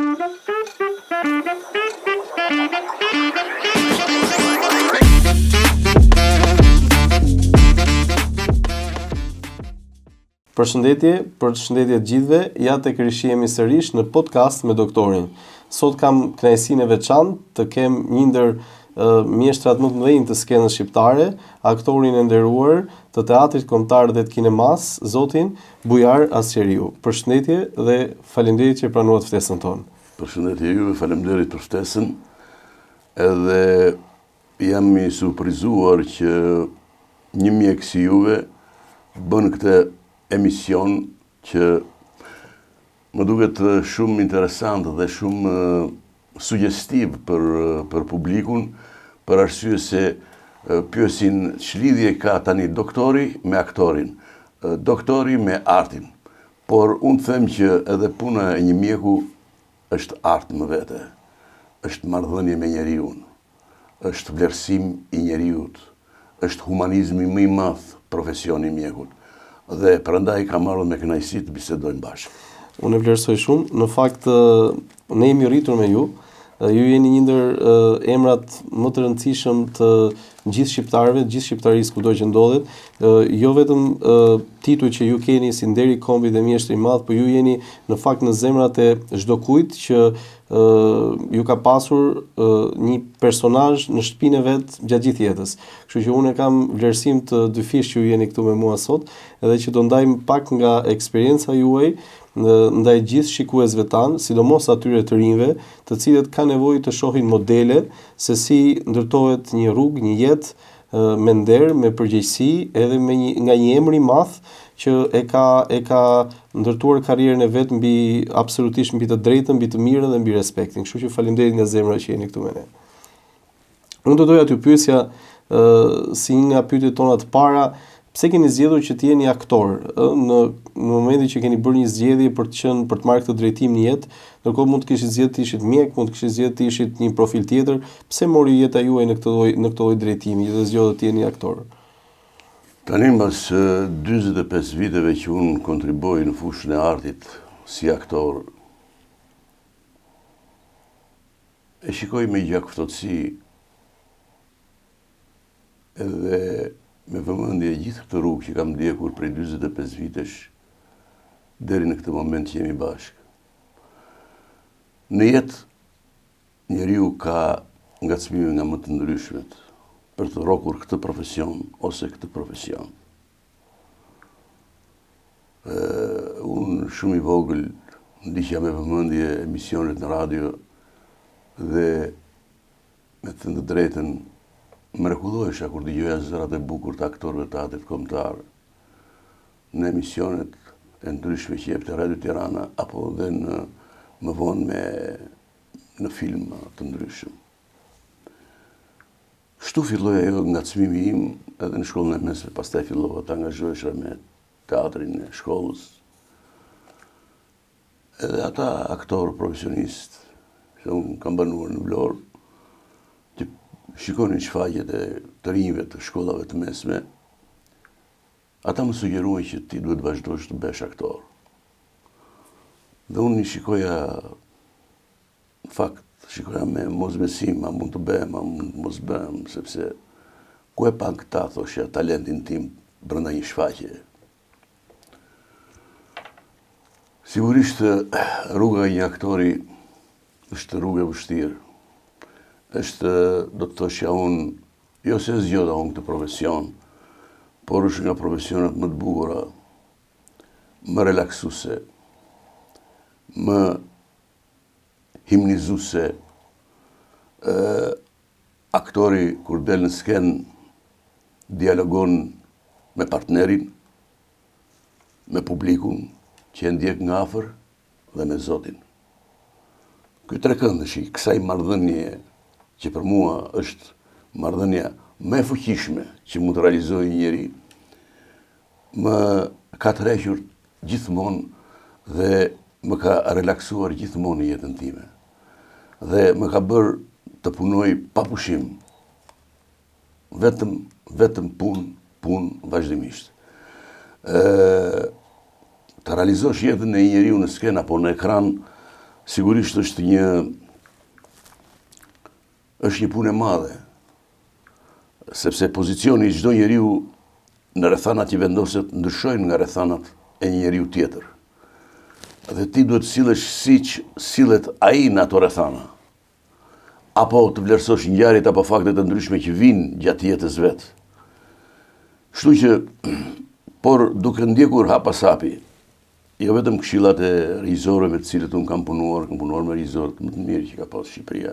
Përshëndetje të gjithëve, ja tek rishihemi sërish në podcast me doktorin. Sot kam kënaqësinë e veçantë të kem një ndër mjeshtrat më të mëdhenj të skenës shqiptare, aktorin e nderuar të teatrit kombëtar dhe të kinemas, zotin Bujar Asqeriu. Përshëndetje dhe faleminderit që pranuat ftesën tonë. Përshëndetje juve, faleminderit për ftesën. Edhe jam i surprizuar që një mjek si juve bën këtë emision që më duket shumë interesant dhe shumë suggestiv për publikun, për arsye se pyesin ç'lidhje ka tani doktori me aktorin, doktori me artin. Por unë them që edhe puna e një mjeku është art më vete, është marrëdhënie me njeriun, është vlerësim i njeriut, është humanizmi më i madh profesioni i mjekut. Dhe prandaj kam marrë me kënaqësi të bisedojmë bashkë. Unë e vlerësoj shumë. Në fakt, ne jemi rritur me ju. Ju jeni një ndër emrat më të rëndësishëm të gjithë shqiptarëve, gjithë shqiptarisë kudo që ndodhet. Jo vetëm tituj që ju keni si nderi i kombit dhe mjeshtri i madh, por ju jeni në fakt në zemrat e çdo kujt që ju ka pasur një personazh në shtëpinë e vet gjatë gjithë jetës. Kështu që unë kam vlerësim të dyfish që ju jeni këtu me mua sot, edhe që do ndajmë pak nga eksperjenca juaj ndaj gjithë shikuesve tanë, sidomos atyre të rinjve, të cilët kanë nevojë të shohin modele se si ndërtohet një rrugë, një jetë me nder, me përgjegjësi, edhe nga një emër i madh që e ka ndërtuar karrierën e vet absolutisht mbi të drejtën, mbi të mirën dhe mbi respektin. Kështu që faleminderit nga zemra që jeni këtu me ne. Unë do doja t'ju pyesja si nga pyetjet tona të para, pse keni zgjedhur që të jeni aktor në momentin që keni bërë një zgjedhje për të marrë këtë drejtim në jetë, ndërkohë mund të kishit zgjedhur të ishit mjek, mund të kishit zgjedhur të ishit një profil tjetër, pse mori jeta juaj në këtë lloj drejtimi dhe zgjedhët të jeni aktor? Tani mbas 45 viteve që unë kontribuoj në fushën e artit si aktor, e shikoj me gjakftotësi edhe me vëmendje gjithë këtë rrugë që kam ndjekur prej 45 vitesh deri në këtë moment që jemi bashkë. Në jetë njeriu ka ngacmime nga më të ndryshmet për të rrokur këtë profesion ose këtë profesion. Unë shumë i vogël ndiqja me vëmendje emisionet në radio dhe me të thënë të drejtën mrekullohesha kur dëgjoja zërat e bukur të aktorëve të teatrit kombëtar në emisionet e ndryshme që jepte Radio Tirana apo dhe më vonë në film të ndryshëm. Kështu filloi ajo ngacmimi im edhe në shkollën e mesme, pastaj fillova të angazhohesha me teatrin e shkollës. Edhe ata aktorë profesionistë që unë kam banuar në Vlorë, që shikonin shfaqjet e të rinjve të shkollave të mesme, ata më sugjeruan që ti duhet vazhdosh të bësh aktor. Dhe unë i shikoja, në fakt, shikoja me mosbesim, a mund të bëhem, a mund mos bëhem, sepse ku e pan këta, thoshja, talentin tim brenda një shfaqje. Sigurisht, rruga e një aktori është rrugë e vështirë. Është, do të thoshja unë, jo se zgjodha unë këtë profesion, por është nga profesionet më të bukura, më relaksuse, më himnizuse. Aktori, kur del në skenë, dialogon me partnerin, me publikun, që e ndjek nga afër dhe me Zotin. Ky trekëndësh i kësaj marrëdhënie që për mua është marrëdhënia më e fuqishme që mund të realizojë një njeri, më ka tërhequr gjithmonë dhe më ka relaksuar gjithmonë në jetën time. Dhe më ka bërë të punoj pa pushim. Vetëm punë vazhdimisht. Të realizosh jetën e një njeriu në skenë apo në ekran Sigurisht është një punë e madhe, sepse pozicioni i çdo njeriu në rrethanat që vendoset ndryshojnë nga rrethanat e një njeriu tjetër. Dhe ti duhet sillesh siç sillet ai në ato rrethana. Apo të vlerësosh ngjarjet apo faktet e ndryshme që vinë gjatë jetës vet. Kështu që, por duke ndjekur hap pas hapi, jo vetëm këshillat e regjizorëve me të cilët unë kam punuar me regjizorët më të mirë që ka pas Shqipëria.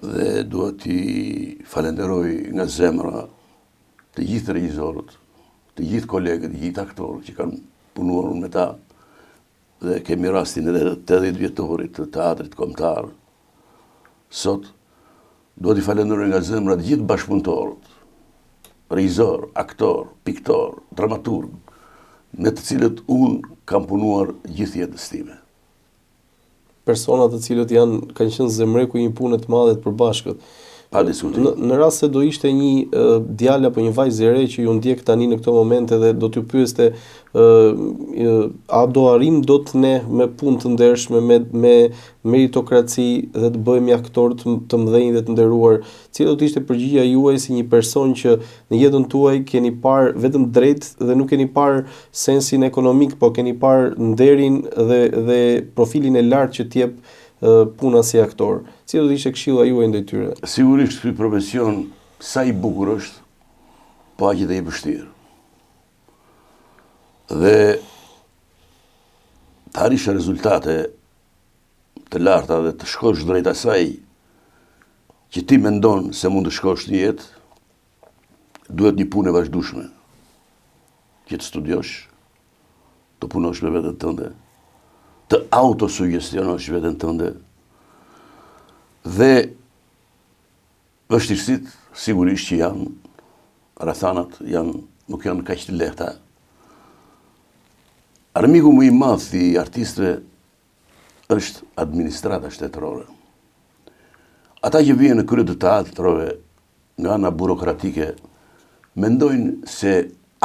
Dhe dua t'i falenderoj nga zemra të gjithë regjizorët, të gjithë kolegët, të gjithë aktorët që kanë punuar me ta. Dhe kemi rastin edhe të 80 vjetorit të teatrit kombëtar. Sot, dua t'i falenderoj nga zemra të gjithë bashkëpunëtorët, regjizor, aktor, piktor, dramaturg, me të cilët unë kam punuar gjithë jetës time. Persona të cilët kanë qenë zemreku i një pune të madhe të përbashkët. Pa diskutim. Në rast se do ishte një djalë apo një vajzë e re që ju ndjek tani në këto momente dhe do t'ju pyeste a do arrim dot ne me punë të ndershme, me meritokraci dhe të bëhemi aktorë të mëdhenj dhe të nderuar, cila do të ishte përgjigjja juaj si një person që në jetën tuaj keni parë vetëm drejt dhe nuk keni parë sensin ekonomik, po keni parë nderin dhe profilin e lartë që t'jep puna si aktor. Si do të ishte këshilla juaj ndaj tyre? Sigurisht ky profesion sa i bukur është, po aq edhe i vështirë. Dhe të arrish rezultate të larta dhe të shkosh drejt asaj që ti mendon se mund të shkosh në jetë, duhet një punë e vazhdueshme. Që të studiosh, të punosh me veten tënde, të autosuggestionosh veten tënde. Dhe vështirësitë sigurisht që janë, rrethanat nuk janë kaq të lehta. Armiku më i madh i artistëve është administrata shtetërore. Ata që vijnë në krye të teatrove nga ana burokratike mendojnë se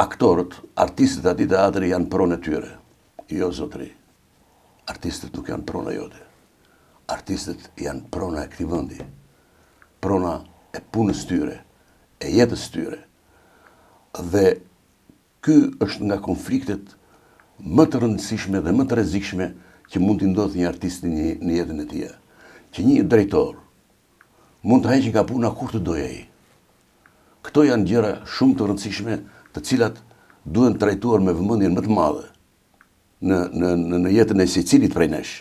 aktorët, artistët e atij teatri janë pronë e tyre. Jo zotëri. Artistët nuk janë prona jote. Artistët janë prona e këtij vendi. Prona e punës tyre, e jetës tyre. Dhe ky është nga konfliktet më të rëndësishme dhe më të rrezikshme që mund t'i ndodhë një artisti në jetën e tij. Që një drejtor mund të heqë nga puna kur të dojë ai. Këto janë gjëra shumë të rëndësishme, të cilat duhen trajtuar me vëmendjen më të madhe në jetën e secilit prej nesh.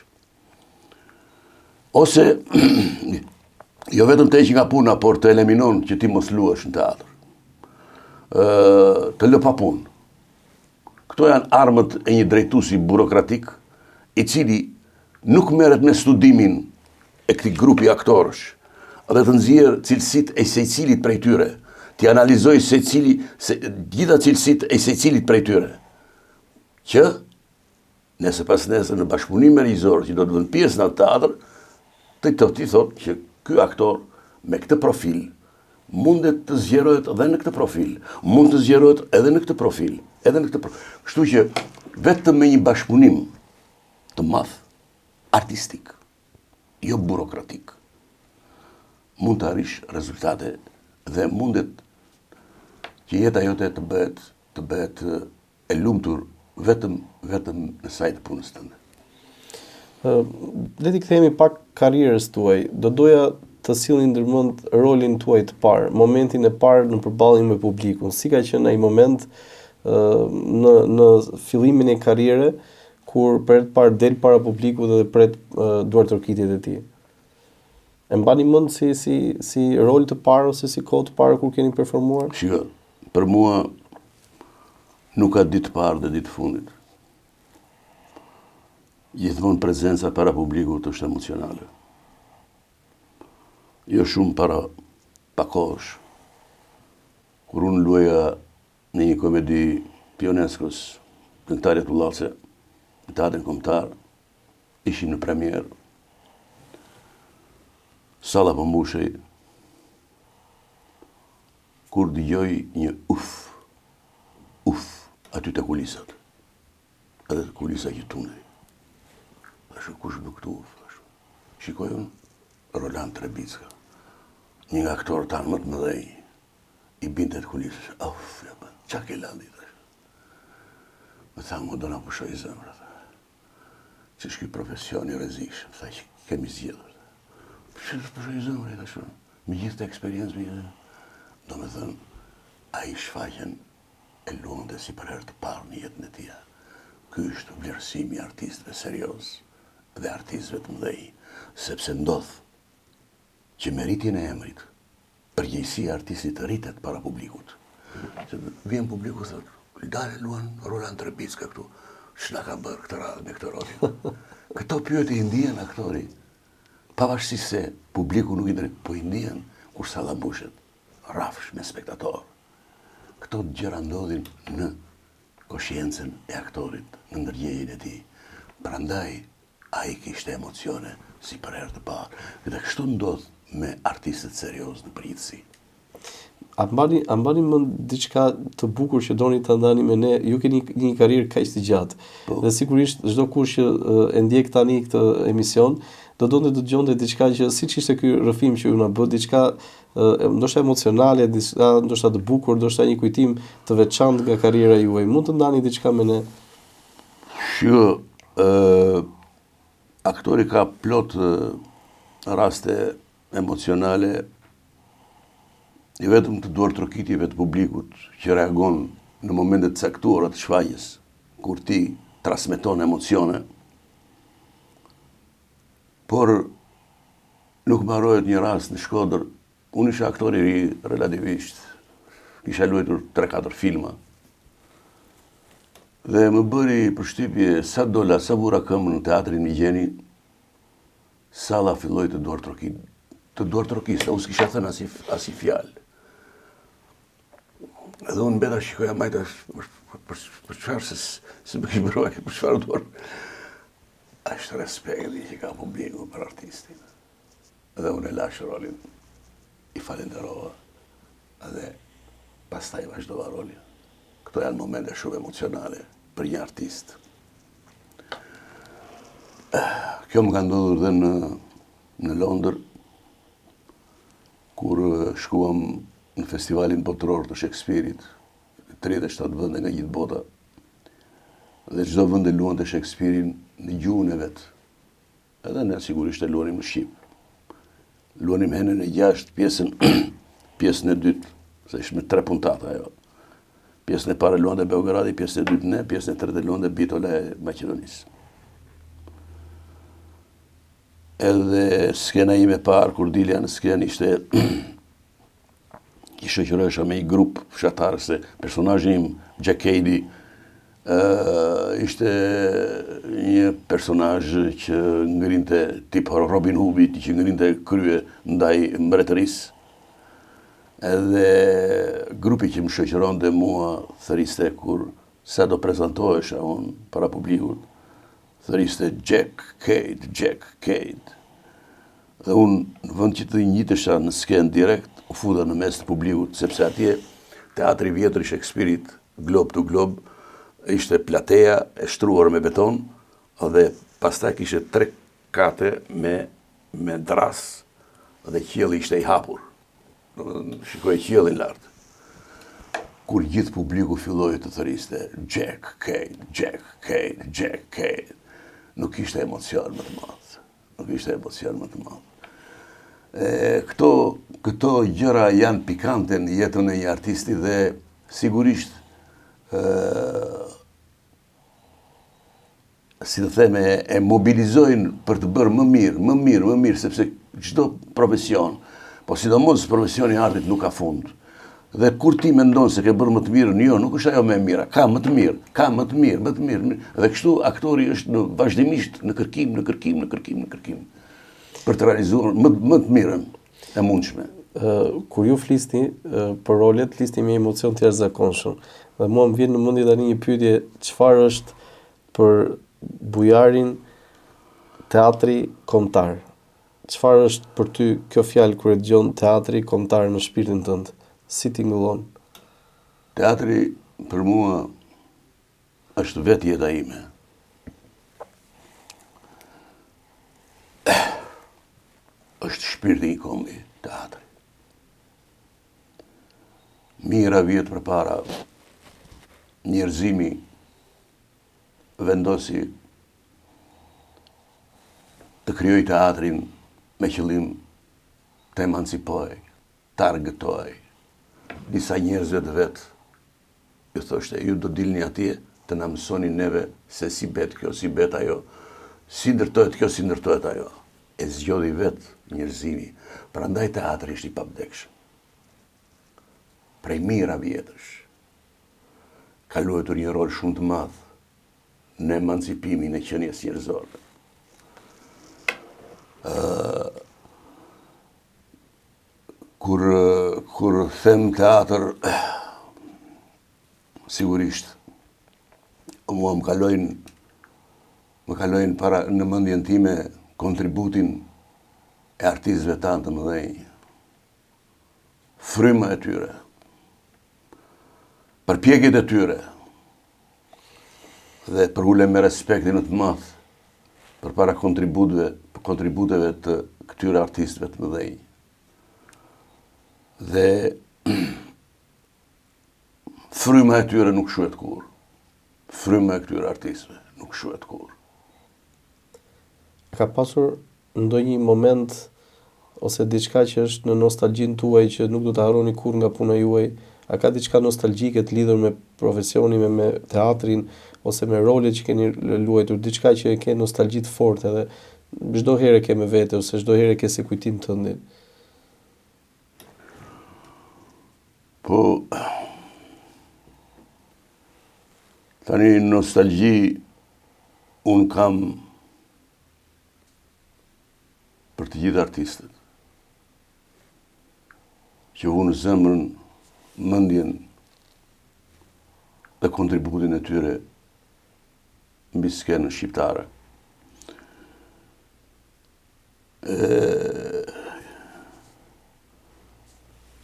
Ose jo vetëm të heqë nga puna, por të eliminon që ti mos luash në teatr. Të lë pa punë. Këto janë armët e një drejtuesi burokratik, i cili nuk merret me studimin e këtij grupi aktorësh, dhe të nxjerrë cilësitë e secilit prej tyre, të analizojë gjitha cilësitë e secilit prej tyre. Që nëse pas nesër në bashkëpunim me regjizor që do të vënë pjesë në atë teatr, ti thotë që ky aktor me këtë profil mundet të zgjerohet edhe në këtë profil, mund të zgjerohet edhe në këtë profil, Kështu që vetëm me një bashkëpunim të madh, artistik, jo burokratik, mund të arrish rezultate dhe mundet që jeta jote të bëhet e lumtur vetëm në sajt punës tënde. Le t'i kthehemi pak karrierës tuaj. Do doja të sillni ndërmend rolin tuaj të parë, momentin e parë në përballjen me publikun. Si ka qenë ai moment në fillimin e karrierës kur për të parë del para publikut dhe pret duart orkitjet e tij? E mbani mend si rol të parë ose si kohë të parë kur keni performuar? Shiko, për mua nuk ka ditë të parë dhe ditë të fundit. Gjithmonë prezenca para publikut është emocionale. Jo shumë para kohësh. Kur unë luaja në një komedi Pioneskos, Këngëtarja Tullace, në teatrin kombëtar, ishim në premierë. Salla po mbushej. Kur dëgjoj një uf, aty te kulisat. Edhe kulisa që tunej. Thash, kush më këtu? Shikoj unë, Roland Trebicka, një nga aktorë tanë më të mëdhej, i binte të kulisës. Qa ke landi? Më tha, mu do na pushoj zemrë. Që shky profesion i rrezikshëm, tha që kemi zgjedhur. Që të pushoj zemrë, thash, me gjithë të eksperiencë, do me thënë, a i shfaqen e luante si për herë të parë në jetën e tij. Ky është vlerësimi i artistëve serioz dhe artistëve të mëdhej, sepse ndodh që me rritjen e emrit, përgjegjësia e artistit rritet para publikut. Se vjen publiku thotë, dale luan Roland Trebicka këtu, ç'na ka bërë këtë radhë me këtë rolin. Këto pyetje i ndjen aktori, pavarësisht se publiku nuk i drejt, po i ndjen kur salla mbushet, rrafsh me spektator. Këto gjëra ndodhin në koshiencën e aktorit, në ndërgjegjen e tij. Prandaj ai kishte emocione si për herë të parë. Dhe kështu ndodh me artistët serioz në përgjithësi. A mbani mend diçka të bukur që doni ta ndani me ne? Ju keni një karrierë kaq të gjatë. Dhe sigurisht çdo kush që e ndjek tani këtë emision do donte të dëgjonte diçka që siç ishte ky rrëfim që ju na bë, diçka ndoshta emocionale, ndoshta të bukur, ndoshta një kujtim të veçantë nga karriera juaj. Mund të ndani diçka me ne? Aktori ka plot raste emocionale, i vetëm të duar trokitjeve të publikut që reagon në momentet caktuara të shfaqjes, kur ti transmeton emocione, por nuk mbarojët një rast në Shkodër. Unë isha aktor i ri relativisht, kisha luajtur 3-4 filma. Dhe më bëri përshtypje sa dola, sa vura këmbën në teatrin Migjeni, salla filloi të duar trokiste, unë s'kisha thënë as i fjalë. Edhe unë mbeta shikoja majta për çfarë se më kishë bërua, për çfarë duar. Ashtë respekti që ka publiku për artistin. Edhe unë e lash rolin, i falenderova, edhe pastaj vazhdova rolin. Këto janë momente shumë emocionale për një artist. Kjo më ka ndodhur dhe në Londër, kur shkuam në festivalin botëror të Shakespeare-it, 37 vende nga gjithë bota, dhe çdo vend e luante Shakespeare-in në gjuhën e vet. Edhe ne sigurisht e luanim në shqip. Luanim Henën e 6, pjesën e dytë, se ishte me 3 puntata ajo. Pjesën e parë luante Beogradi, pjesën e dytë ne, pjesën e tretë luante Bitola e Maqedonisë. Edhe skena ime parë, kur dilja në skenë, ishte i shoqërohesha me një grup fshatar, se personazhi im, Jack Cady, ishte një personazh që ngrinte tip Robin Hoodit, që ngrinte krye ndaj mbretërisë. Edhe grupi që më shoqëronte mua thëriste kur sa do prezantohesha unë para publikut, thëriste Jack Cade, Jack Cade. Dhe unë në vend që të ngjitesha në skenë direkt, u futa në mes të publikut, sepse atje teatri vjetër i Shakespeare-it, Globe to Globe, ishte plateja e shtruar me beton, dhe pastaj kishte 3 kate me dras, dhe qielli ishte i hapur. Shikoj qiellin lart. Kur gjithë publiku filloi të thëriste Jack Cade, Jack Cade, Jack Cade, nuk ishte emocion më të madh. Nuk ishte emocion më të madh. Këto gjëra janë pikante në jetën e një artisti dhe sigurisht si të theme, e mobilizojnë për të bërë më mirë, sepse çdo profesion, po sidomos profesioni i artit nuk ka fund. Dhe kur ti mendon se ke bërë më të mirën, jo, nuk është ajo më e mira, ka më të mirë, ka më të mirë. Dhe kështu aktori është vazhdimisht në kërkim, për të realizuar më të mirën e mundshme. Kur ju flisni për rolet, flisni me emocion të jashtëzakonshëm. Dhe mua më vjen në mendje tani një pyetje, çfarë është për Bujarin teatri kombëtar? Çfarë është për ty kjo fjalë kur e dëgjon teatri kombëtar në shpirtin tënd? Si tingëllon? Teatri për mua është vetë jeta ime. është shpirti i kombi teatri. Mira vjetë përpara, njerëzimi vendosi të krijoj teatrin me qëllim të emancipoj, të argëtoj. Disa njerëzve të vetë, ju thoshte, ju do dilni atje të na mësoni neve se si bet kjo, si bet ajo, si ndërtohet kjo, si ndërtohet ajo. E zgjodhi vetë njerëzimi. Prandaj teatri ishte i pavdekshëm. Prej mira vjetësh, ka luajtur një rol shumë të madh në emancipimin e qenies njerëzore. Kur them teatr, sigurisht, mua më kalojnë para në mendjen time kontributin e artistëve tanë të mëdhenj, fryma e tyre, përpjekjet e tyre, dhe për ulem me respektin të madh përpara kontributeve të këtyre artistëve të mëdhenj. Dhe fryma e tyre nuk shuhet kur. Fryma e këtyre artistëve nuk shuhet kur. Ka pasur ndonjë moment ose diçka që është në nostalgjinë tuaj që nuk do të harroni kurrë nga puna juaj? A ka diçka nostalgjike të lidhur me profesionin, me teatrin ose me rolet që keni luajtur, diçka që e ke nostalgji të fortë edhe çdo herë ke me vete ose çdo herë ke si kujtim të ndin? Po, tani nostalgji unë kam për të gjithë artistët, që unë zemrën, mendjen dhe kontributin e tyre mbi skenën shqiptare.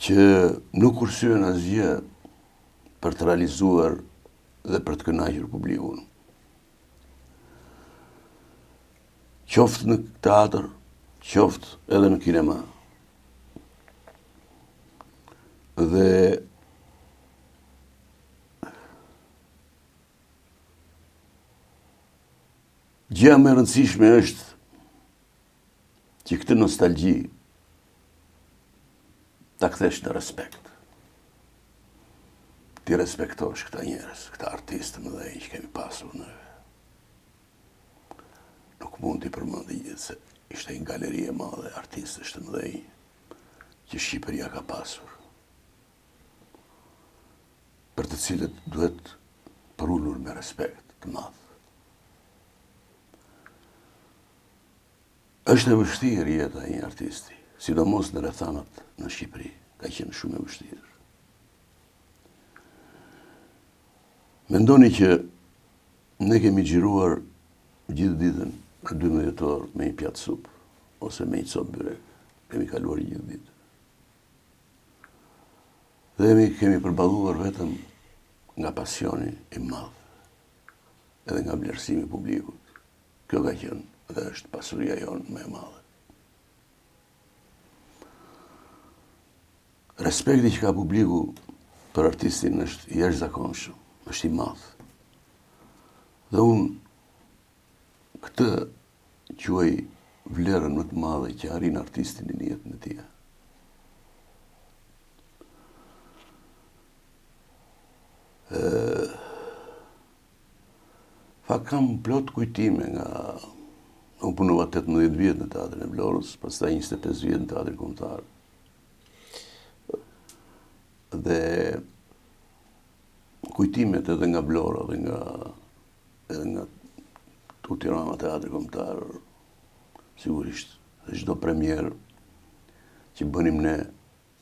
Që nuk kursyen asgjë për të realizuar dhe për të kënaqur publikun. Qoftë në teatr, qoftë edhe në kinema. Dhe gjëja më e rëndësishme është që këtë nostalgji ta kthesh në respekt. Ti respektosh këta njerëz, këta artistë të mëdhenj që kemi pasur ne. Nuk mund t'i përmendi gjithë se ishte një galeri e madhe artistësh të mëdhenj që Shqipëria ka pasur, për të cilët duhet përullur me respekt të madh. Është e vështirë jeta e një artisti, sidomos në rrethanat në Shqipëri, ka qenë shumë e vështirë. Mendoni që ne kemi xhiruar gjithë ditën në 12 orë me një pjatë supë ose me një copë byrek. Kemi kaluar gjithë ditën. Dhe kemi përballuar vetëm nga pasioni i madh edhe nga vlerësimi i publikut. Kjo ka qenë dhe është pasuria jonë më e madhe. Respekti që ka publiku për artistin është i jashtëzakonshëm, është i madh. Dhe unë këtë quaj vlerën më të madhe që arrin artistin në jetën e tij. Kam plot kujtime nga... Unë punova 18 vjetë në teatrin e Vlorës, pastaj 25 vjetë në teatrin kombëtar. Dhe kujtimet edhe nga Vlora edhe nga Tirana teatri kombëtar, sigurisht, dhe çdo premier që bënim ne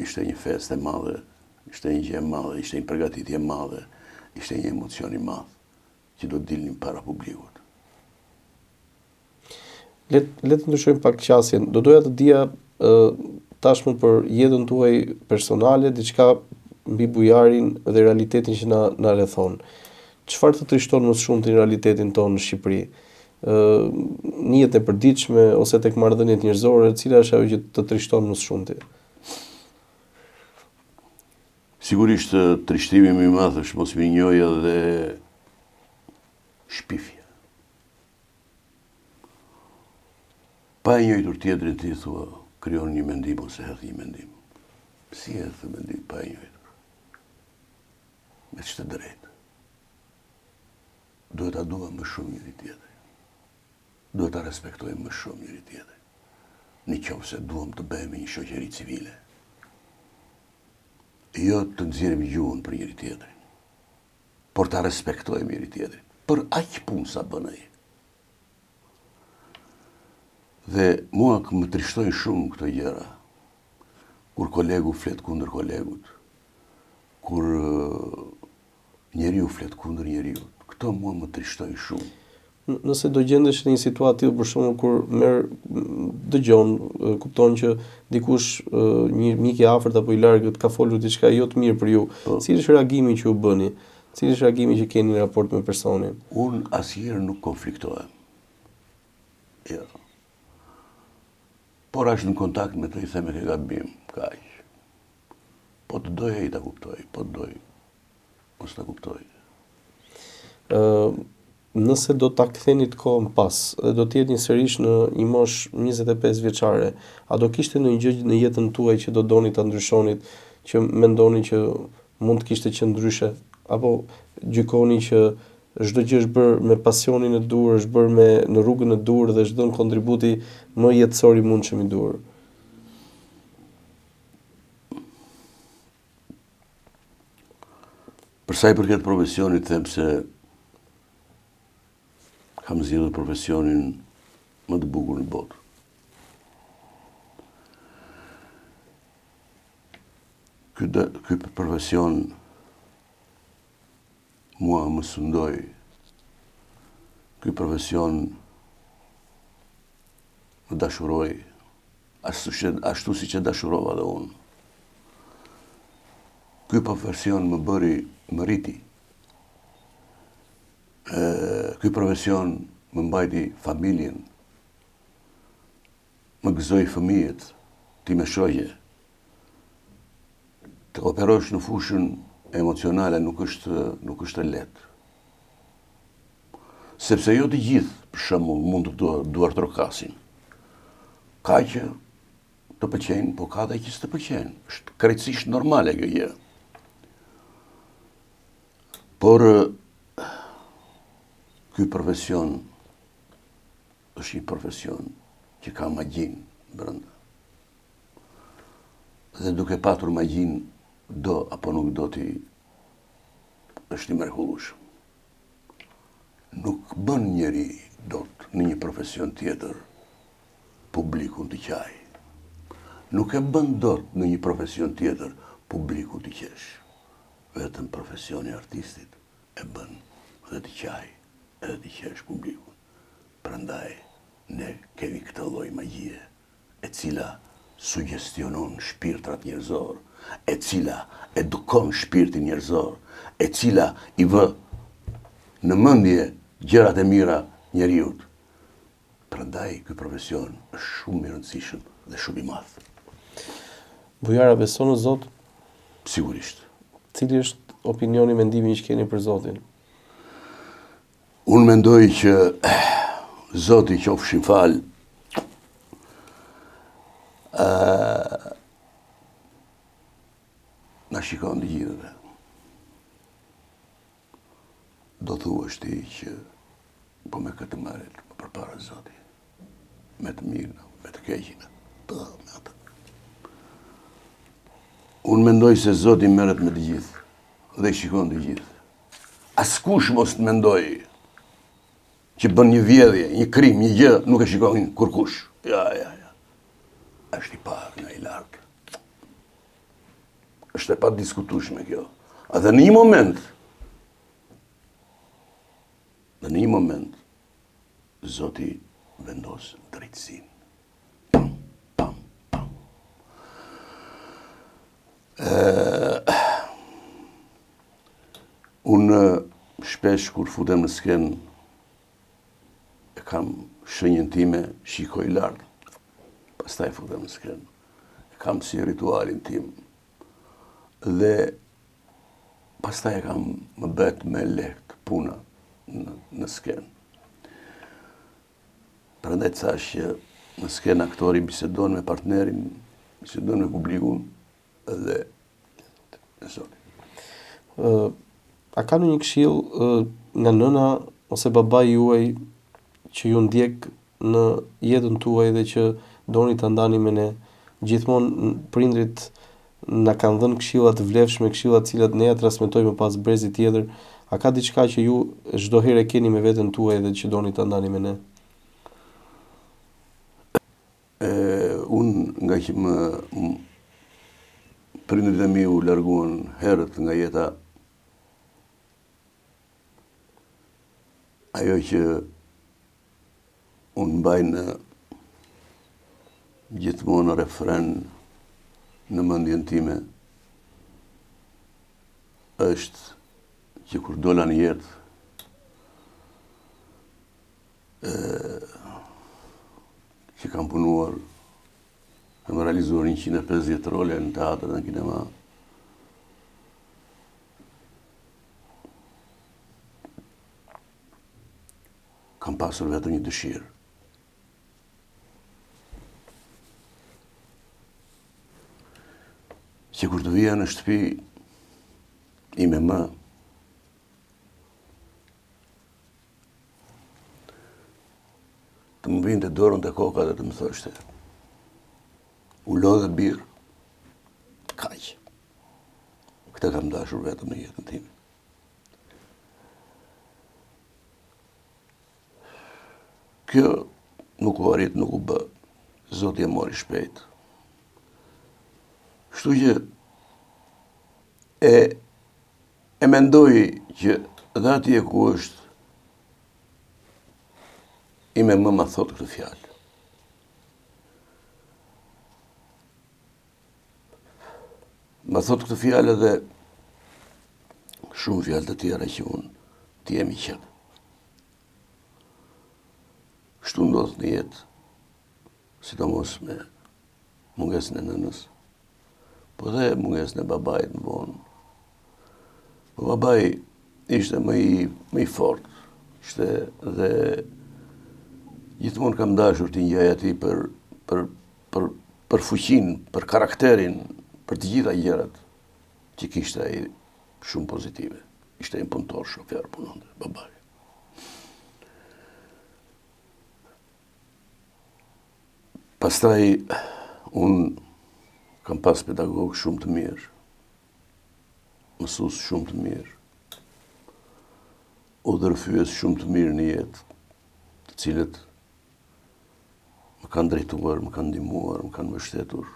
ishte një festë e madhe, ishte një gjë e madhe, ishte një përgatitje e madhe, ishte një emocion i madh që do dilnim para publikut. Le të ndryshojmë pak qasjen. Do doja të dija tashmë për jetën tuaj personale, diçka mbi bujarin dhe realitetin që na rrethon. Çfarë të trishton më shumë në realitetin tonë në Shqipëri? në jetën e përditshme ose tek marrëdhëniet njerëzore, cila është ajo që të trishton më shumë ti? Sigurisht trishtimi më i madh është mosmirënjohja dhe shpifja. Pa e njohur tjetrin ti thua, krijon një mendim ose hedh një mendim. Si hedh mendim pa e njohur? Me çtë drejtë? Duhet ta duam më shumë njëri tjetrin. Duhet ta respektojmë më shumë njëri tjetrin. Nëse duam të bëhemi një shoqëri civile. Jo të nxjerrim gjuhën për njëri tjetrin, por ta respektojmë njëri tjetrin, për aq punë sa bën ai. Dhe mua më trishtojnë shumë këto gjëra, kur kolegu flet kundër kolegut, kur njeriu flet kundër njeriu. Këto mua më trishtojnë shumë. Nëse do gjendesh në një situatë tillë për shembull kur dëgjon, kupton që dikush një mik i afërt apo i largët ka folur diçka jo të mirë për ju, cili është reagimi që u bëni? Cili është reagimi që keni në raport me personin? Unë asnjëherë nuk konfliktohem. Jo. Por është në kontakt me të i them e ke gabim, kaq. Po të doj ai ta kuptoj, po të doj mos ta kuptoj. Nëse do ta ktheni të kohën pas, dhe do të jeni sërish në një moshë 25 vjeçare, a do kishte ndonjë gjë në jetën tuaj që do doni ta ndryshonit, që mendoni që mund të kishte qenë ndryshe, apo gjykoni që çdo gjë është bërë me pasionin e dur, është bërë në rrugën e dur dhe është dhënë kontributi më jetësor i mundshëm i dur? Për sa i përket profesionit, them se kam zgjedhur profesionin më të bukur në botë. Ky profesion mua më sundoi. Ky profesion më dashuroi, ashtu siç e dashurova dhe unë. Ky profesion më rriti. Ky profesion më mbajti familjen, më gëzoi fëmijët, ti me shoqe. Të operosh në fushën emocionale nuk është e lehtë. Sepse jo të gjithë, për shembull, mund të duartrokasin. Ka që të pëlqejnë, po ka dhe që s'të pëlqejnë. Është krejtësisht normale kjo gjë. Por ky profesion është një profesion që ka magjin brenda. Dhe duke patur magjin, do apo nuk do ti është i mrekullueshëm. Nuk bën njeri dot në një profesion tjetër publikun të qaj. Nuk e bën dot në një profesion tjetër publikun të qesh. Vetëm profesioni artistit e bën dhe të qaj edhe të qesh publikun. Prandaj ne kemi këtë lloj magjie, e cila suggestionon shpirtrat njerëzor, e cila edukon shpirtin njerëzor, e cila i vë në mendje gjërat e mira njeriut. Prandaj ky profesion është shumë i rëndësishëm dhe shumë i madh. Bujara, beson në Zot? Sigurisht. Cili është opinioni, mendimi që keni për Zotin? Unë mendoj që Zoti qofshin fal, na shikon të gjithëve. Do thuash ti që po me këtë marrët më përpara Zotit. Me të mirën, me të keqin, po me atë. Unë mendoj se Zoti merret me të gjithë dhe i shikon të gjithë. Askush mos të mendoj që bën një vjedhje, një krim, një gjë, nuk e shikon kurkush. Ja. Është i parë nga i lartë. Është e pa diskutueshme kjo. Dhe në një moment, Zoti vendos drejtësinë. Pam. Unë shpesh kur futem në skenë, kam shenjën time, shikoj lartë, pastaj futem në skenë. Kam si ritualin tim. Dhe pastaj më bet me lehtë puna në skenë. Prandaj thash që në skenë aktori bisedon me partnerin, bisedon me publikun dhe me Zotin. A ka një këshill nga nëna ose babai juaj që ju ndjek në jetën tuaj dhe që doni ta ndani me ne? Gjithmonë prindrit na kanë dhënë këshilla të vlefshme, këshilla të cilat ne ja transmetojmë pas brezit tjetër. A ka diçka që ju çdo herë keni me veten tuaj dhe që doni ta ndani me ne? Unë nga që prindrit e mi u larguan herët nga jeta, ajo që unë mbaj në gjithmonë refren në mendjen time është që kur dola në jetë që kam punuar, kam realizuar 150 role në teatr dhe në kinema, kam pasur vetëm një dëshirë. Që kur të vija në shtëpi ime më, të më vinte dorën të koka dhe të më thoshte, u lodhe birë, kaq. Këtë kam dashur vetëm në jetën time. Kjo nuk u arrit, nuk u bë. Zoti e mori shpejt. Kështu që e mendoj që dhe atje ku është ime më ma thot këtë fjalë. Ma thot këtë fjalë edhe shumë fjalë të tjera që unë t'i jemi qëtë. Kështu ndodhë në jetë, sidomos me mungesën e nënës, po dhe mungesën e babait në vonë. Po babai ishte më i fortë, ishte dhe gjithmonë kam dashur t'i ngjaj atij për fuqinë, për karakterin, për të gjitha gjërat që kishte ai shumë pozitive. Ishte një punëtor, shofer, punonte, babai. Pastaj, unë kam pas pedagog shumë të mirë, mësues shumë të mirë, udhërfyes shumë të mirë në jetë, të cilët më kanë drejtuar, më kanë ndihmuar, më kanë mbështetur.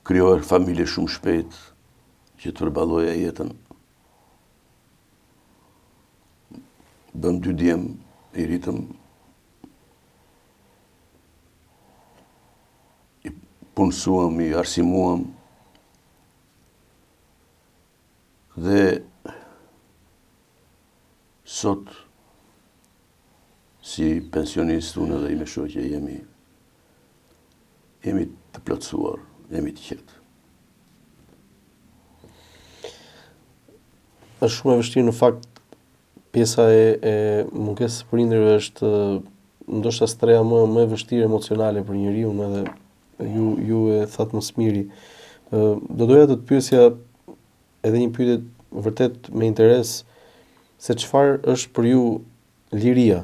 Krijuar familje shumë shpejt që të përballoja jetën. Bëm 2 djem, i ritëm, i punësuam, i arsimuam, dhe sot, si pensionist, unë edhe ime shoqe jemi të plotësuar, jemi të qetë. Është shumë e vështirë në fakt. Pjesa e mungesës së prindërve është ndoshta streha më e vështirë emocionale për njeriu, edhe ju e thatë më së miri. Do doja të të pyesja edhe një pyetje vërtet me interes, se çfarë është për ju liria?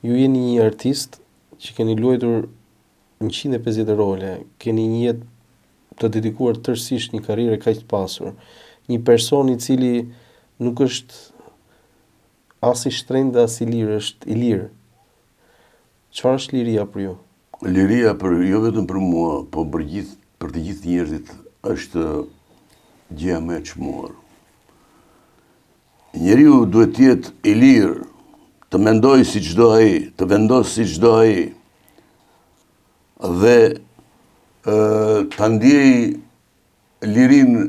Ju jeni një artist që keni luajtur 150 role, keni një jetë të dedikuar tërësisht një karrierë kaq të pasur, një person i cili nuk është as i shtrenjtë dhe as i lirë, është i lirë. Çfarë është liria për ju? Liria jo vetëm për mua, po për të gjithë njerëzit është gjëja më e çmuar. Njeriu duhet të jetë i lirë, të mendojë si çdo ai, të vendosë si çdo ai, dhe ta ndjejë lirinë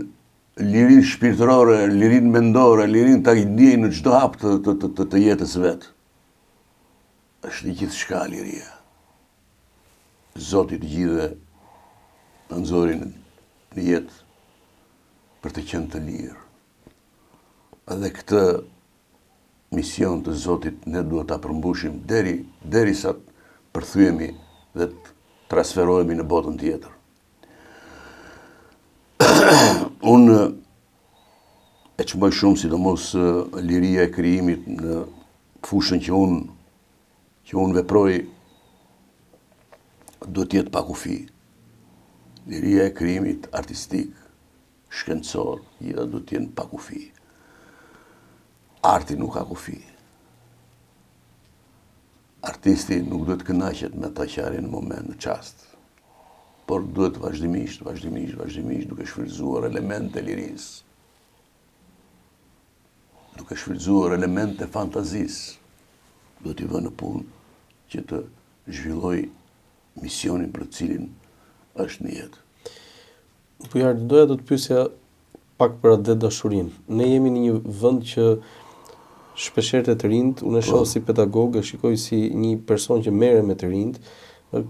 lirin shpirtërore, lirin mendore, lirin ta i ndjej në çdo hap të jetës vetë. Është i gjithçka liria. Zoti të gjithëve në nxorrin në jetë për të qenë të lirë. Edhe këtë mision të Zotit ne duhet ta përmbushim derisa të përthyemi dhe të transferohemi në botën tjetër. Unë e çmoj shumë sidomos liria e krijimit në fushën që unë veproj duhet jetë pa kufi. Liria e krijimit artistik, shkencor, gjitha duhet jenë pa kufi. Arti nuk ka kufi. Artisti nuk duhet kënaqet me ata që arrin në moment, në çast, por duhet vazhdimisht duke shfrytzuar elemente lirisë, duke shfrytzuar elemente fantazisë, duhet i vënë në punë që të zhvilloj misionin për të cilin është në jetë. Bujar, doja të pyesja pak për atë dashurinë. Ne jemi në një vend që shpeshherë të rinjt, unë e shoh si pedagog, e shikoj si një person që merret me të rinjt,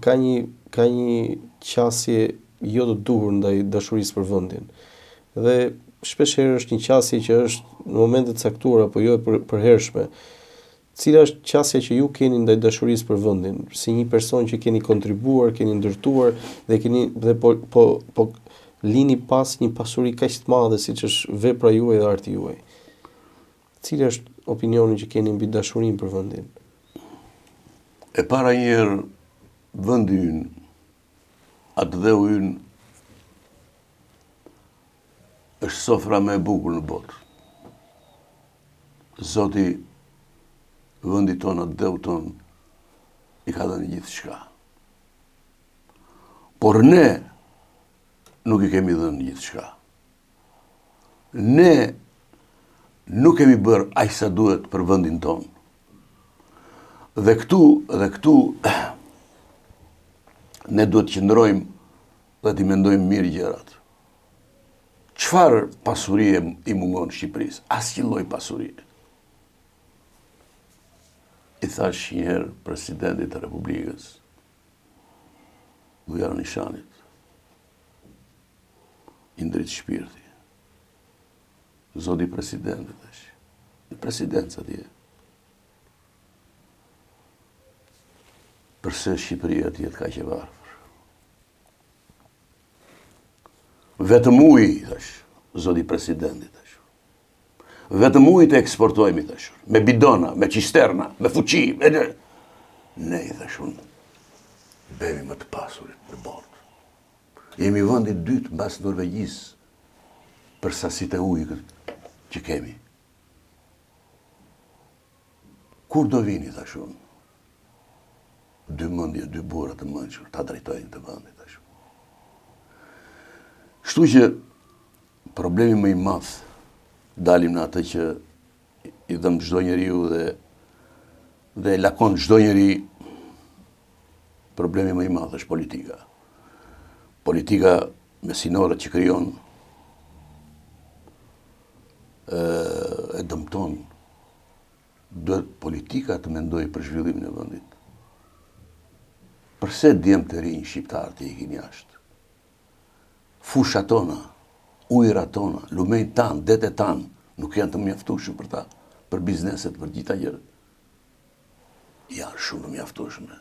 ka një qasje jo të duhur ndaj dashurisë për vendin. Dhe shpeshherë është një qasje që është në momente të caktuara apo jo e përhershme. Cila është qasja që ju keni ndaj dashurisë për vendin, si një person që keni kontribuar, keni ndërtuar dhe po lini pas një pasuri kaq të madhe siç është vepra juaj dhe arti juaj. Cili është opinioni që keni mbi dashurinë për vendin? E para njerë, vendi ynë, atë dheu ynë, është sofra më e bukur në botë. Zoti, vendi tonë, atë dheu tonë, i ka dhënë gjithçka. Por ne nuk i kemi dhënë gjithçka. Ne nuk kemi bërë aq sa duhet për vendin tonë. Dhe këtu ne duhet të qëndrojmë dhe të mendojmë mirë gjërat. Çfarë pasurie i mungon Shqipërisë? Asnjë lloj pasurie. I thash një herë presidentit të Republikës, Bujar Nishanit, i ndrit shpirti. Zoti presidentit është. Në presidencë atje. Përse Shqipëria të jetë kaq e varfër? Vetëm ujë, thash, zoti presidentit thash. Vetëm ujë të eksportojmë, thash. Me bidona, me cisterna, me fuqi, ne, thash unë, bemi më të pasurit në botë. Jemi vendi i dytë mbas Norvegjisë për sasitë e ujit që kemi. Kur do vini, thash unë? Dy mendje, dy burra të mençur, ta drejtojnë të vendit, thash. Kështu që problemi më i madh, dalim në atë që i dhëm çdo njeriu dhe lakon çdo njeri, problemi më i madh është politika. Politika mesinore që krijon e dëmton. Duhet politika të mendojë për zhvillimin e vendit. Përse djemt të rinj shqiptar të ikin jashtë? Fushat tona, ujërat tona, lumejt tanë, detet tanë, nuk janë të mjaftueshëm për ta, për bizneset, për gjitha gjërat. Janë shumë të mjaftueshme.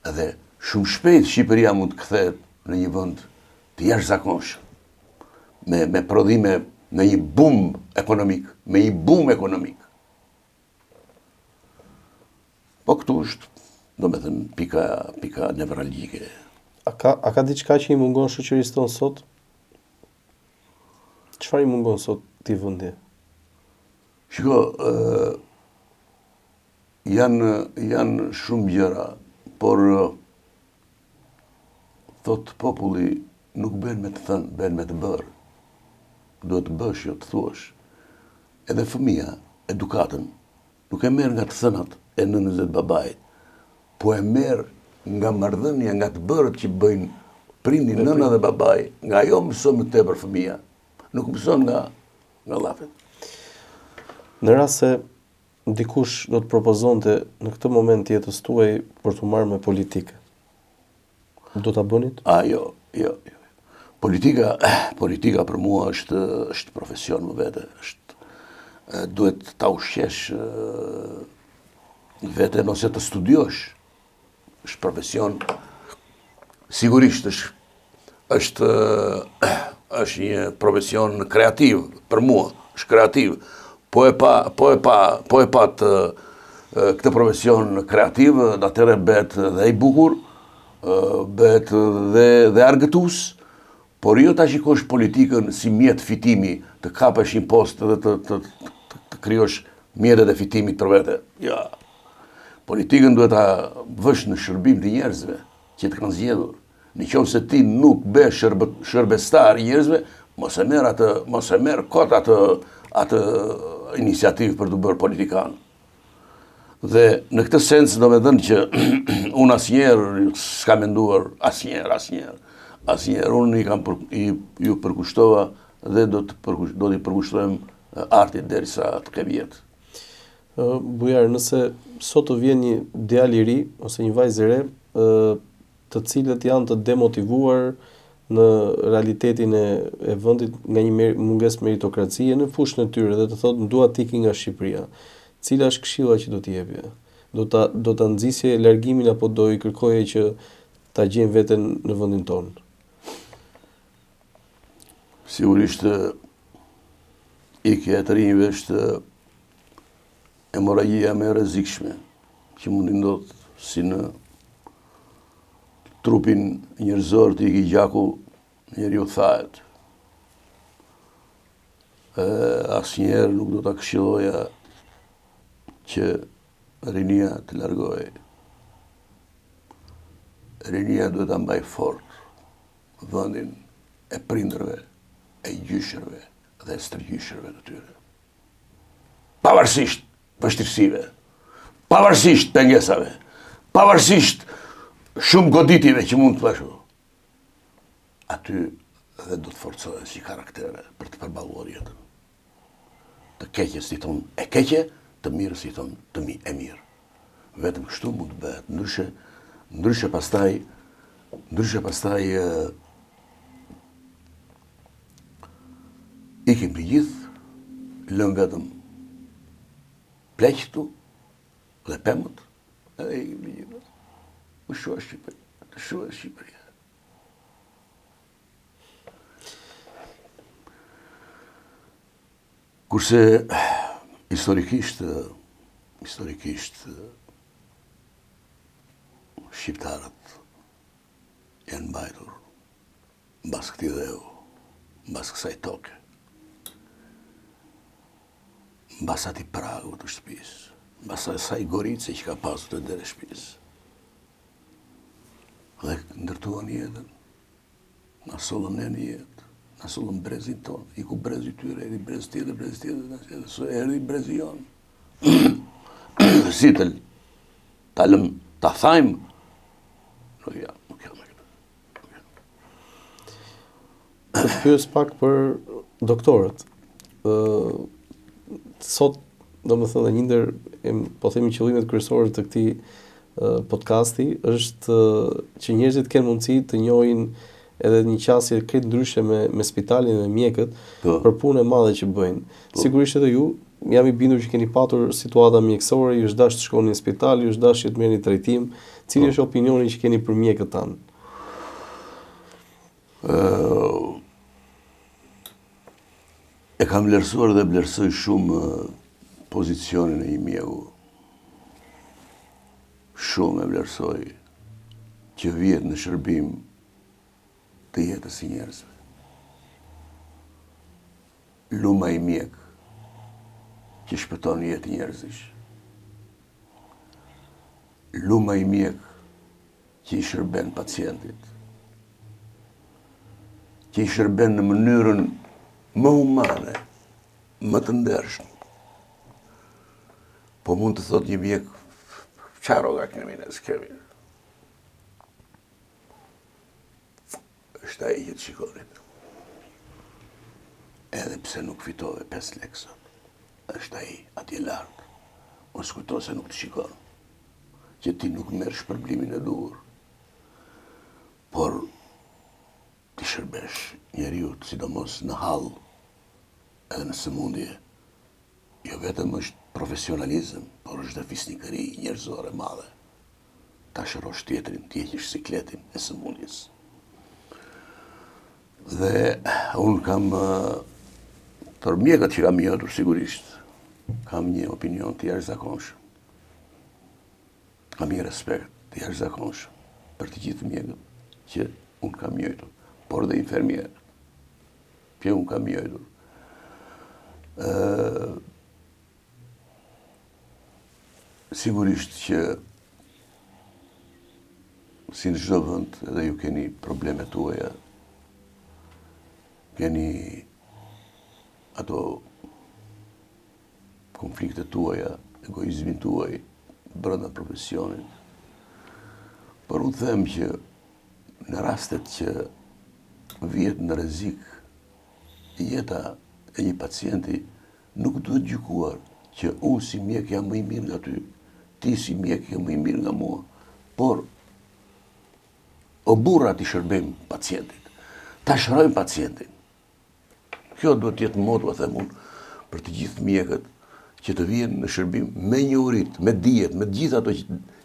Edhe shumë shpejt Shqipëria mund të kthehet në një vend të jashtëzakonshëm, me prodhime, me një boom ekonomik, Po këtu është, do me thënë, pika nevralgjike. A ka diçka që i mungon shoqërisë tonë sot? Çfarë i mungon sot këtij vendi? Shiko, janë shumë gjëra, por thot populli nuk bën me të thënë, bën me të bërë. Duhet të bësh, jo të thuash. Edhe fëmia, edukatën, nuk e merr nga të thënat e nënës dhe babait, po e merr nga marrëdhënia, nga të bërët që bëjnë prindi, nëna dhe babai, nga ajo mëson më tepër fëmia. nuk mëson nga llafet. Në rast se dikush do të propozonte në këtë moment të jetës tuaj për të marrë me politikë, do ta bënit? Jo. Politika për mua është profesion më vete, duhet ta ushqesh vete ose të studiosh. Është profesion, sigurisht është një profesion kreativ për mua, është kreativ. Po e pa këtë profesion kreativ, atëherë bëhet dhe i bukur, bëhet dhe argëtues, por jo ta shikosh politikën si mjet fitimi, të kapesh një post dhe të krijosh mjetet e fitimit për vete. Ja. Politikën duhet ta vësh në shërbim të njerëzve që të kanë zgjedhur. Nëse ti nuk bësh shërbestar i njerëzve, mos e merr kot atë iniciativë për të bërë politikan. Dhe në këtë sens do me thënë që unë asnjëherë s'ka menduar asnjëherë unë ju përkushtova dhe do t'i përkushtojmë artit derisa të kem jetë. Bujar, nëse sot të vjen një djalë i ri ose një vajzë e re, të cilët janë të demotivuar në realitetin e vendit nga një mungesë meritokracie në fushën e tyre dhe të thotë dua të ikin nga Shqipëria. Cila është këshilla që do t'i jepje? Do ta nxisje largimin apo do i kërkoje që ta gjejnë veten në vendin tonë? Sigurisht ikja e të rinjve është hemorragjia më e rrezikshme që mund të ndodhë si në trupin njerëzor të ikë gjaku, njeriu thahet. Asnjëherë nuk do ta këshilloja që rinia të largohej. Rinia duhet ta mbaj fort vendin e prindërve, e gjyshërve dhe e stërgjyshërve të tyre. Pavarësisht vështirësive, pavarësisht pengesave, pavarësisht shumë goditive që mund të pashu. Aty dhe do të forcohen si karaktere për të përballuar jetën. Të keqes i thonë e keqe, të mirës i thonë e mirë. Vetëm kështu mund të bëhet. Ndryshe pastaj ikim të gjithë, lëm vetëm pleqtu dhe pemët, edhe ikim të gjithë. Të shohë Shqipëria. Kurse historikisht shqiptarët janë mbajtur mbas këtij dheu, mbas kësaj toke, mbas atij pragu të shtëpisë, mbas asaj gorice që ka pasur te dera e shtëpisë. Dhe ndërtuan jetën, na sollën ne në jetë, na sollën brezin tonë, iku brezi tyre, erdhi brez tjetër, erdhi brezi jonë. Si ta lëm, ta thajmë, nuk jam me këtë. Të pyes pak për doktorët. Sot, domethënë, një ndër, po themi, qëllimet kryesore të këtij podcasti është që njerëzit kenë mundësi të njohin edhe një qasje krejt ndryshe me spitalin dhe mjekët për punën e madhe që bëjnë. Sigurisht edhe ju, jam i bindur që keni patur situata mjekësore, ju është dashur të shkoni në spital, ju është dashur të merrni trajtim. Cili është opinioni që keni për mjekët tanë? E kam vlerësuar dhe vlerësoj shumë pozicionin e një mjeku. Shumë e vlerësoj që vjet në shërbim të jetës së njerëzve. Luma i mjek që shpëton jetë njerëzish. Luma i mjek që i shërben pacientit. Që i shërben në mënyrën më humane, më të ndershme. Po mund të thot një mjek, çfarë rroga kemi ne s'kemi. Është ai që të shikonin. edhe pse nuk fitove 5 lekë sot, është ai atje lartë. Mos kujto se nuk të shikon, që ti nuk merr shpërblimin e duhur, por ti shërbesh njeriut, sidomos në hall, edhe në sëmundje. Jo vetëm është profesionalizëm, por është dhe fisnikëri njerëzore madhe. Ta shërosh tjetrin, ti heqish sikletin e sëmundjes. Dhe unë kam, për mjekët që kam njohur sigurisht, kam një opinion të jashtëzakonshëm. Kam një respekt të jashtëzakonshëm për të gjithë mjekët që unë kam njohur, por dhe infermierët që unë kam njohur. Sigurisht që si në çdo vend edhe ju keni problemet tuaja, keni ato konfliktet tuaja, egoizmin tuaj brenda profesionit. Por unë them që në rastet që vihet në rrezik jeta e një pacienti, nuk duhet gjykuar që unë si mjek jam më i mirë nga ty, ti si mjek jam më i mirë nga mua, por o burra ti shërbejmë pacientit, ta shërojmë pacientin. Kjo duhet të jetë moto, them unë, për të gjithë mjekët që të vijen në shërbim me njohurit, me dijet, me gjithë ato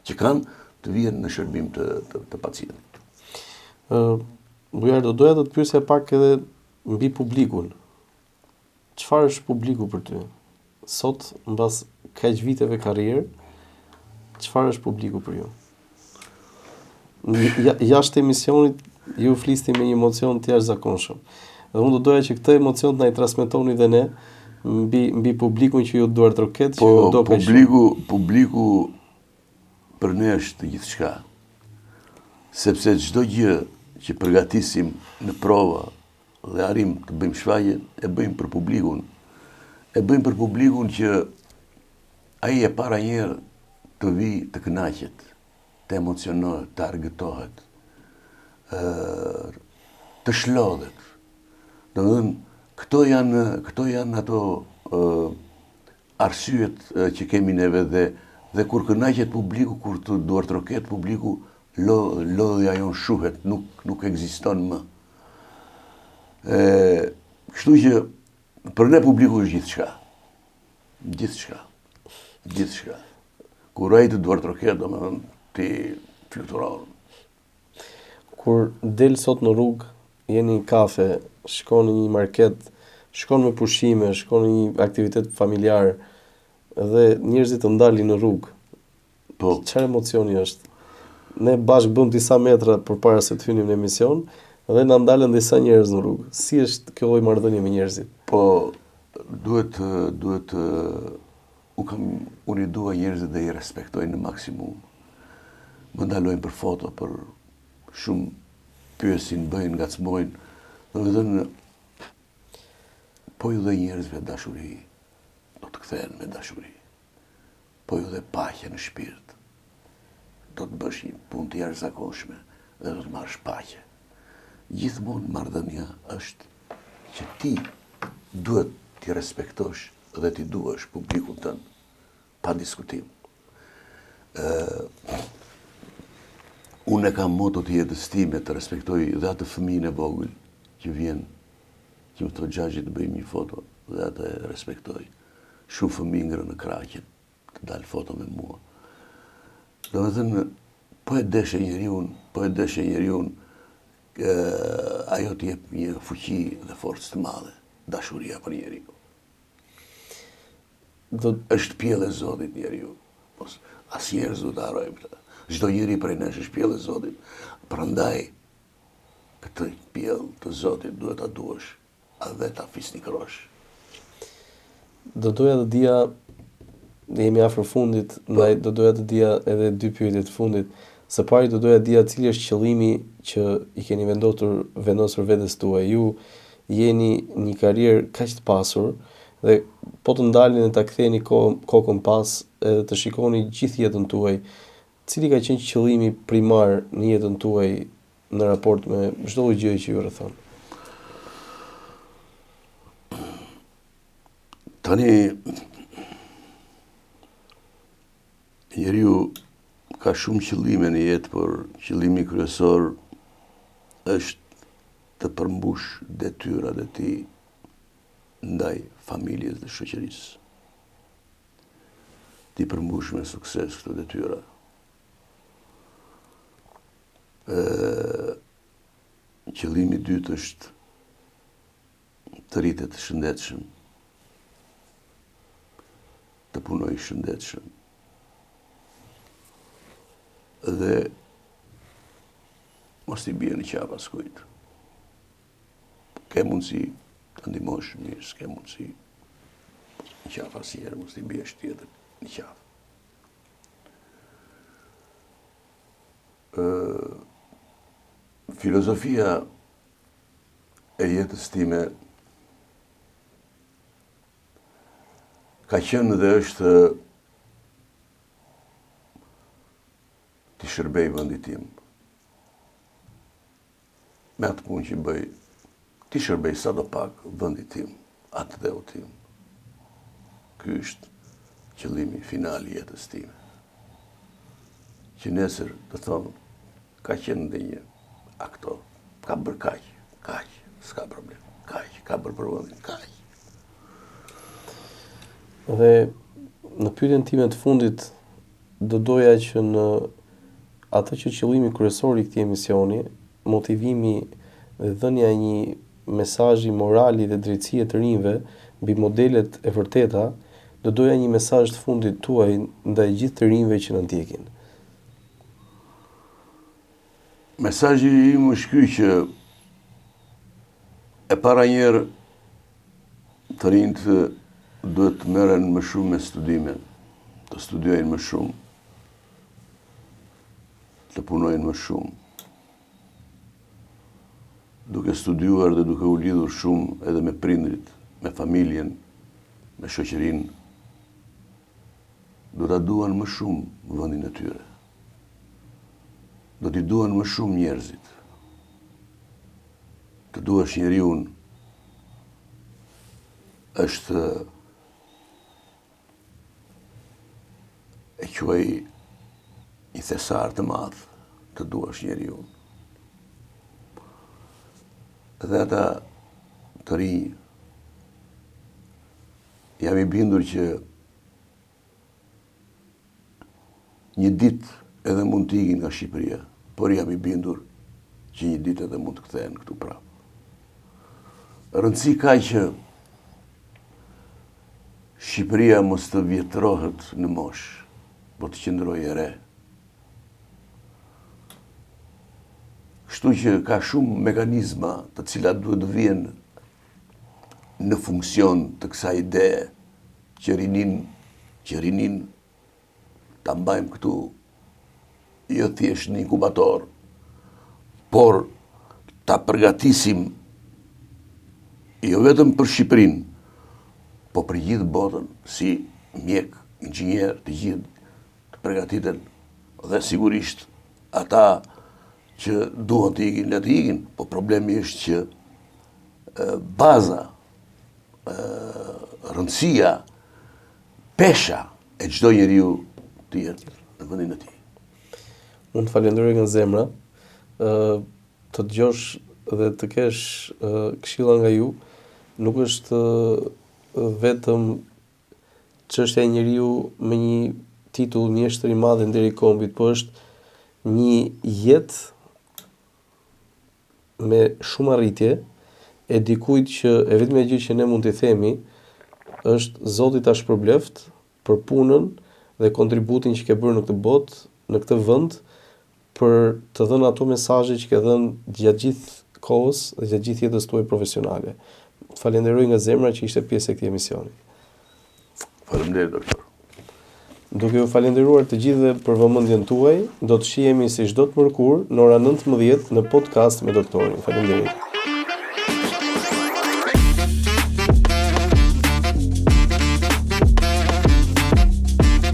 që kanë, të vijen në shërbim të pacientit. Bujardo, doja të të pyesja pak edhe mbi publikun. Çfarë është publiku për ty? Sot, mbas kaq viteve karrierë, çfarë është publiku për ju? Jashtë emisionit, ju flisni me një emocion të jashtëzakonshëm. Dhe unë do doja që këtë emocion të na i transmetoni dhe ne mbi publikun që ju duart roket, që ju do publiku për ne është gjithçka. Sepse çdo gjë që përgatisim në prova dhe arrim të bëjmë shfaqje, e bëjmë për publikun. E bëjmë për publikun që ai e para njerë të vi të kënaqet, të emocionohet, të argëtohet, të shlodhet. Domethënë, këto janë ato arsyet që kemi neve dhe kur kënaqet publiku, kur të duart roket publiku, lodhja jon shuhet, nuk ekziston më. Kështu që për ne publiku është gjithçka. Gjithçka. Gjithçka. Kur ai të duart roket, domethënë ti fluturon. Kur del sot në rrugë, jeni në kafe, shkon në një market, shkon me pushime, shkon në një aktivitet familjar, dhe njerëzit të ndalin në rrugë. Po. Çfarë emocioni është? Ne bashkë bëm disa metra përpara se të hynim në emision, dhe na ndalen disa njerëz në rrugë. Si është kjo lloj marrëdhënie me njerëzit? Po, duhet unë i dua njerëzit dhe i respektoj në maksimum. Më ndalojnë për foto, për shumë pyesin, bëjnë, ngacmojnë. Domethënë, po ju dhe njerëzve dashuri, do të kthehen me dashuri. Po ju dhe paqe në shpirt. Do të bësh një punë të jashtëzakonshme dhe do të marrësh paqe. Gjithmonë marrëdhënia është që ti duhet t'i respektosh dhe t'i duash publikun tënd, pa diskutim. Unë e kam moto të jetës time të respektoj dhe atë fëmijën e vogël që vjen, që më thotë Xhaxhi të bëjmë një foto, dhe atë e respektoj. Shumë fëmijë ngrënë në kraqe të dalë foto me mua. Domethënë, po e deshe njeriu, ajo të jep një fuqi dhe forcë të madhe, dashuria për njeriu. Është pjellë e Zotit njeriu. Asnjëherë s'do ta harrojmë këtë. Çdo njeri prej nesh është pjellë e Zotit. Prandaj këtë pjellë të Zotit duhet ta duash, edhe ta fisnikërosh. Do doja të dija, jemi afër fundit, ndaj do doja të dija edhe dy pyetje të fundit. Së pari do doja të dija cili është qëllimi që i keni vendosur vetes tuaj. Ju jeni një karrierë kaq të pasur dhe po të ndalni dhe ta ktheni kokën pas edhe të shikoni gjithë jetën tuaj, cili ka qenë qëllimi primar në jetën tuaj në raport me çdo gjë që ju rrethon? Tani, njeriu ka shumë qëllime në jetë, por qëllimi kryesor është të përmbush detyrat e tij ndaj familjes dhe shoqërisë. Ti përmbush me sukses këto detyra. Qëllimi i dytë është të rritet të shëndetshëm, të punoj shëndetshëm. Dhe mos t'i bie në qafë askujt. Ke mundësi të ndihmosh mirë, s'ke mundësi në qafë asnjëherë, mos t'i biesh tjetër në qafë. Filozofia e jetës time ka qenë dhe është t'i shërbej vendit tim. Me atë punë që bëj, t'i shërbej sadopak vendit tim, atë dheu tim. Ky është qëllimi final i jetës time. Që nesër të thonë, ka qenë dhe një aktor, ka bërë kaq, s'ka problem, ka bërë për vendin, kaq. Dhe në pyetjen time të fundit, do doja që në atë që qëllimi kryesor i këtij emisioni, motivimi dhe dhënia e një mesazhi morali dhe drejtësie të rinjve mbi modelet e vërteta, do doja një mesazh të fundit tuaj ndaj gjithë të rinjve që na ndjekin. Mesazhi im është ky që e para njerë të rinjt duhet të merren më shumë me studime, të studiojnë më shumë, të punojnë më shumë. Duke studiuar dhe duke u lidhur shumë edhe me prindrit, me familjen, me shoqërinë, do ta duan më shumë vendin e tyre. Do t'i duan më shumë njerëzit. Të duash njeriu është e quaj i thesar të madh, të duash njeriu. Dhe ata të rinj, jam i bindur që një ditë edhe mund të ikin nga Shqipëria, por jam i bindur që një ditë edhe mund të kthehen këtu prapë. Rëndësi ka që Shqipëria mos të vjetrohet në moshë, por të qëndrojë e re. Kështu që ka shumë mekanizma të cilat duhet të vijnë në funksion të kësaj idee që rinin ta mbajmë këtu jo thjesht në inkubator, por ta përgatisim jo vetëm për Shqipërinë, po për gjithë botën, si mjek, inxhinier, të gjithë të përgatiten, dhe sigurisht ata që duan të ikin, le të ikin, po problemi është që baza, rëndësia, pesha e çdo njeriu të jetë në vendin e tij. Unë të falenderoj nga zemra, të dëgjosh dhe të kesh këshilla nga ju, nuk është vetëm çështja e njeriu me një titull mjeshtër i madh deri i kombit, po është një jetë me shumë arritje e dikujt që e vetmja gjë që ne mund t'i themi është Zoti ta shpërbleft për punën dhe kontributin që ke bërë në këtë botë, në këtë vend, për të dhënë ato mesazhe që ke dhënë gjatë gjithë kohës dhe gjatë gjithë jetës tuaj profesionale. Falenderoj nga zemra që ishte pjesë e këtij emisioni. Faleminderit, doktor. Duke ju falenderuar të gjithëve për vëmendjen tuaj, do të shihemi si çdo të mërkurë në ora 19 në podcast me doktorin. Faleminderit.